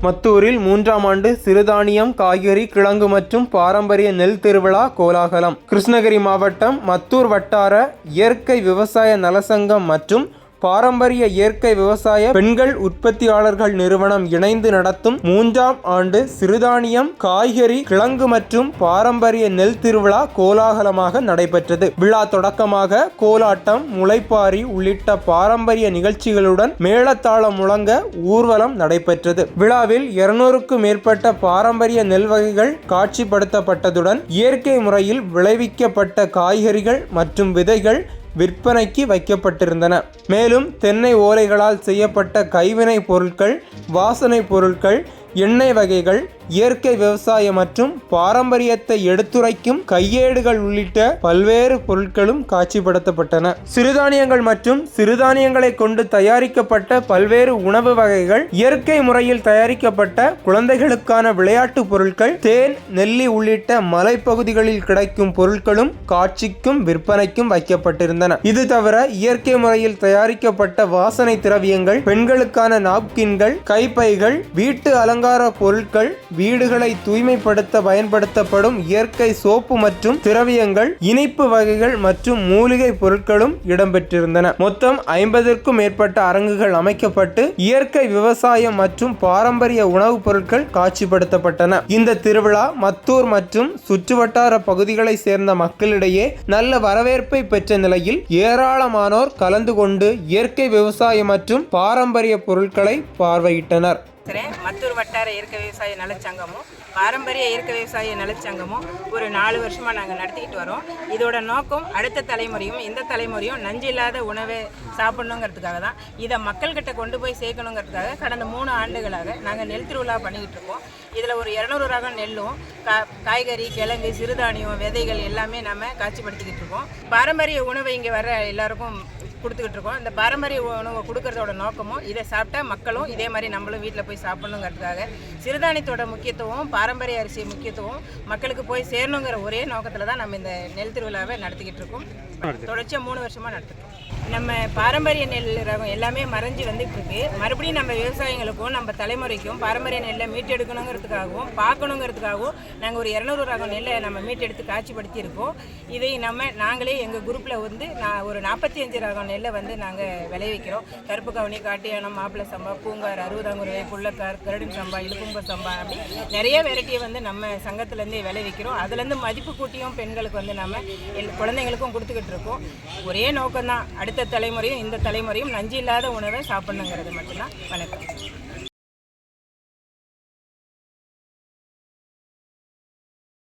மத்தூரில் 3ஆம் ஆண்டு சிறுதானியம், காய்கறி, கிழங்கு மற்றும் பாரம்பரிய நெல் திருவிழா கோலாகலம். கிருஷ்ணகிரி மாவட்டம் மத்தூர் வட்டார இயற்கை விவசாய நலசங்கம் மற்றும் பாரம்பரிய இயற்கை விவசாய பெண்கள் உற்பத்தியாளர்கள் நிறுவனம் இணைந்து நடத்தும் 3ஆம் ஆண்டு சிறுதானியம், காய்கறி, கிழங்கு மற்றும் பாரம்பரிய நெல் திருவிழா கோலாகலமாக நடைபெற்றது. விழா தொடக்கமாக கோலாட்டம், முளைப்பாரி உள்ளிட்ட பாரம்பரிய நிகழ்ச்சிகளுடன் மேளதாளம் முழங்க ஊர்வலம் நடைபெற்றது. விழாவில் 200க்கும் மேற்பட்ட பாரம்பரிய நெல் வகைகள் காட்சிப்படுத்தப்பட்டதுடன் இயற்கை முறையில் விளைவிக்கப்பட்ட காய்கறிகள் மற்றும் விதைகள் விற்பனைக்கு வைக்கப்பட்டிருந்தன. மேலும் தென்னை ஓலைகளால் செய்யப்பட்ட கைவினை பொருட்கள், வாசனை பொருட்கள், எண்ணெய் வகைகள், இயற்கை விவசாயம் மற்றும் பாரம்பரியத்தை எடுத்துரைக்கும் கையேடுகள் உள்ளிட்ட பல்வேறு பொருட்களும் காட்சிப்படுத்தப்பட்டன. சிறுதானியங்கள் மற்றும் சிறுதானியங்களை கொண்டு தயாரிக்கப்பட்ட பல்வேறு உணவு வகைகள், இயற்கை முறையில் தயாரிக்கப்பட்ட குழந்தைகளுக்கான விளையாட்டு பொருட்கள், தேன், நெல்லி உள்ளிட்ட மலைப்பகுதிகளில் கிடைக்கும் பொருட்களும் காட்சிக்கும் விற்பனைக்கும் வைக்கப்பட்டிருந்தன. இது தவிர இயற்கை முறையில் தயாரிக்கப்பட்ட வாசனை திரவியங்கள், பெண்களுக்கான நாப்கின்கள், கைப்பைகள், வீட்டு அலங்கார பொருட்கள், வீடுகளை தூய்மைப்படுத்த பயன்படுத்தப்படும் இயற்கை சோப்பு மற்றும் திரவியங்கள், இனிப்பு வகைகள் மற்றும் மூலிகை பொருட்களும் இடம்பெற்றிருந்தன. மொத்தம் 50க்கும் மேற்பட்ட அரங்குகள் அமைக்கப்பட்டு இயற்கை விவசாயம் மற்றும் பாரம்பரிய உணவுப் பொருட்கள் காட்சிப்படுத்தப்பட்டன. இந்த திருவிழா மத்தூர் மற்றும் சுற்றுவட்டார பகுதிகளை சேர்ந்த மக்களிடையே நல்ல வரவேற்பை பெற்ற நிலையில் ஏராளமானோர் கலந்து கொண்டு இயற்கை விவசாயம் மற்றும் பாரம்பரிய பொருட்களை பார்வையிட்டனர். மத்தூர் வட்டார இயற்கை விவசாய நலச்சங்கமும் பாரம்பரிய இயற்கை விவசாய நலச்சங்கமும் ஒரு 4 வருஷமாக நாங்கள் நடத்திக்கிட்டு வரோம். இதோட நோக்கம் அடுத்த தலைமுறையும் இந்த தலைமுறையும் நஞ்சு இல்லாத உணவை சாப்பிடணுங்கிறதுக்காக தான். இதை மக்கள்கிட்ட கொண்டு போய் சேர்க்கணுங்கிறதுக்காக கடந்த 3 ஆண்டுகளாக நாங்கள் நெல் திருவிழா பண்ணிக்கிட்டு இருக்கோம். இதில் ஒரு 200 ரகம் நெல்லும், காய்கறி, கிழங்கு, சிறுதானியம், விதைகள் எல்லாமே நம்ம காட்சிப்படுத்திக்கிட்டு இருக்கோம். பாரம்பரிய உணவை இங்கே வர எல்லாருக்கும் கொடுத்துக்கிட்டு இருக்கோம். இந்த பாரம்பரிய உணவை கொடுக்கறதோட நோக்கமும் இதை சாப்பிட்டா மக்களும் இதே மாதிரி நம்மளும் வீட்டில் போய் சாப்பிடணுங்கிறதுக்காக சிறுதானியத்தோட முக்கியத்துவம், பாரம்பரிய அரிசி முக்கியத்துவம் மக்களுக்கு போய் சேரணுங்கிற ஒரே நோக்கத்தில் தான் நம்ம இந்த நெல் திருவிழாவை நடத்திக்கிட்டு இருக்கோம். தொடர்ச்சியாக 3 வருஷமாக நடத்திருக்கோம். நம்ம பாரம்பரிய நெல் ரகம் எல்லாமே மறைஞ்சி வந்துட்டு இருக்கு. மறுபடியும் நம்ம விவசாயிகளுக்கும் நம்ம தலைமுறைக்கும் பாரம்பரிய நெல்லை மீட்டெடுக்கணுங்கிறதுக்காகவும் பார்க்கணுங்கிறதுக்காகவும் நாங்கள் ஒரு 200 ரகம் நெல்லை நம்ம மீட்டெடுத்து காட்சிப்படுத்தி இருக்கோம். இதை நாங்களே எங்கள் குரூப்பில் வந்து ஒரு 45 ரகம் நெல்லை வந்து நாங்கள் விளைவிக்கிறோம். கருப்பு கவுனி, காட்டியானம், மாப்பிள்ளை சம்பா, பூங்கார், 60 புள்ளக்கார், கருடன் சம்பா, இழுப்பும்ப சம்பா, அப்படி நிறைய வெரைட்டியை வந்து நம்ம சங்கத்துலேருந்து விளைவிக்கிறோம். அதுலேருந்து மதிப்பு கூட்டியும் பெண்களுக்கு வந்து நம்ம குழந்தைங்களுக்கும் கொடுத்துக்கிட்டு இருக்கோம். ஒரே நோக்கம்தான், அடுத்த தலைமுறையும் இந்த தலைமுறையும் நஞ்சு இல்லாத உணவை சாப்பிடணுங்கிறது மட்டும்தான். வணக்கம்.